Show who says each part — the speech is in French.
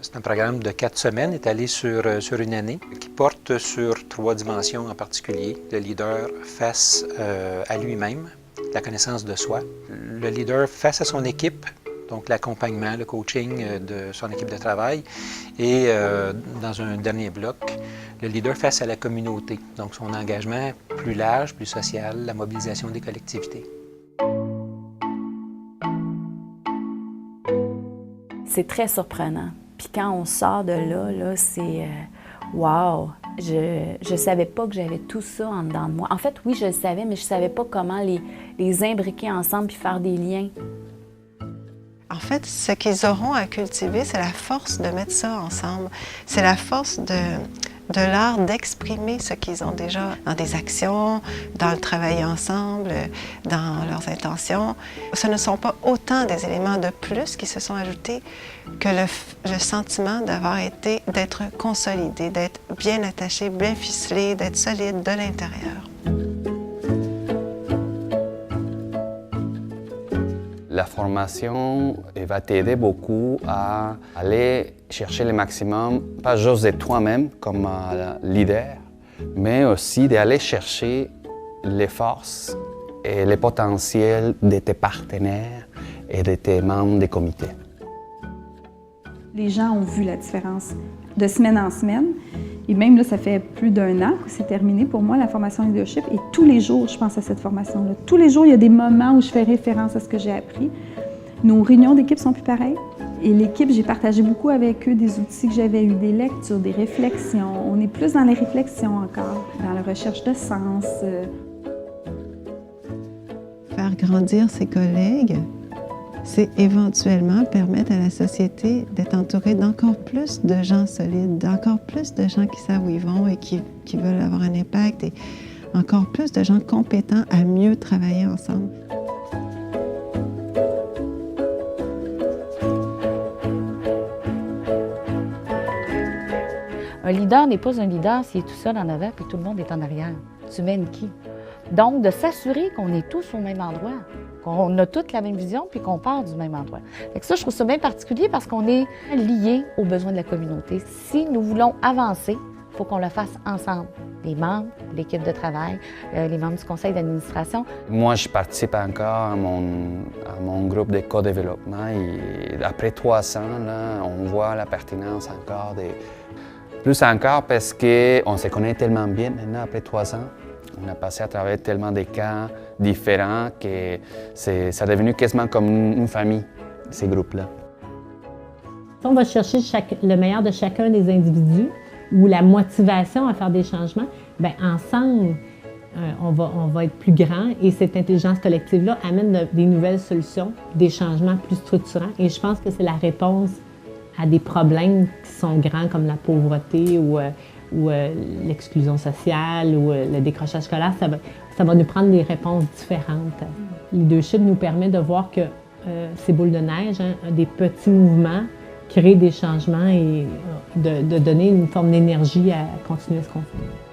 Speaker 1: C'est un programme de 4 semaines étalé sur une année qui porte sur 3 dimensions en particulier. Le leader face à lui-même, la connaissance de soi. Le leader face à son équipe, donc l'accompagnement, le coaching de son équipe de travail. Et dans un dernier bloc, le leader face à la communauté, donc son engagement plus large, plus social, la mobilisation des collectivités.
Speaker 2: C'est très surprenant. Puis quand on sort de là, c'est wow! Je savais pas que j'avais tout ça en dedans de moi. En fait, oui, je le savais, mais je savais pas comment les imbriquer ensemble puis faire des liens.
Speaker 3: En fait, ce qu'ils auront à cultiver, c'est la force de mettre ça ensemble. C'est la force de l'art d'exprimer ce qu'ils ont déjà dans des actions, dans le travail ensemble, dans leurs intentions. Ce ne sont pas autant des éléments de plus qui se sont ajoutés que le sentiment d'être consolidé, d'être bien attaché, bien ficelé, d'être solide de l'intérieur.
Speaker 4: La formation va t'aider beaucoup à aller chercher le maximum, pas juste de toi-même comme leader, mais aussi d'aller chercher les forces et les potentiels de tes partenaires et de tes membres des comités.
Speaker 5: Les gens ont vu la différence de semaine en semaine. Et même là, ça fait plus d'1 an que c'est terminé pour moi, la formation leadership. Et tous les jours, je pense à cette formation-là. Tous les jours, il y a des moments où je fais référence à ce que j'ai appris. Nos réunions d'équipe sont plus pareilles. Et l'équipe, j'ai partagé beaucoup avec eux des outils que j'avais eus, des lectures, des réflexions. On est plus dans les réflexions encore, dans la recherche de sens.
Speaker 3: Faire grandir ses collègues, c'est éventuellement permettre à la société d'être entourée d'encore plus de gens solides, d'encore plus de gens qui savent où ils vont et qui veulent avoir un impact, et encore plus de gens compétents à mieux travailler ensemble.
Speaker 6: Un leader n'est pas un leader s'il est tout seul en avant et tout le monde est en arrière. Tu mènes qui? Donc, de s'assurer qu'on est tous au même endroit, qu'on a toute la même vision puis qu'on part du même endroit. Fait que ça, je trouve ça bien particulier parce qu'on est liés aux besoins de la communauté. Si nous voulons avancer, il faut qu'on le fasse ensemble. Les membres, l'équipe de travail, les membres du conseil d'administration. Moi, je participe encore à mon groupe de co-développement et après 3 ans, là, on voit la pertinence encore des... Plus encore parce qu'on se connaît tellement bien maintenant après 3 ans. On a passé à travers tellement de cas différents que ça est devenu quasiment comme une famille, ces groupes-là.
Speaker 7: On va chercher le meilleur de chacun des individus ou la motivation à faire des changements. Bien, ensemble, on va être plus grand et cette intelligence collective-là amène des nouvelles solutions, des changements plus structurants. Et je pense que c'est la réponse à des problèmes qui sont grands comme la pauvreté ou l'exclusion sociale ou le décrochage scolaire. Ça va nous prendre des réponses différentes. Le leadership nous permet de voir que ces boules de neige, des petits mouvements, créent des changements et de donner une forme d'énergie à continuer ce qu'on fait.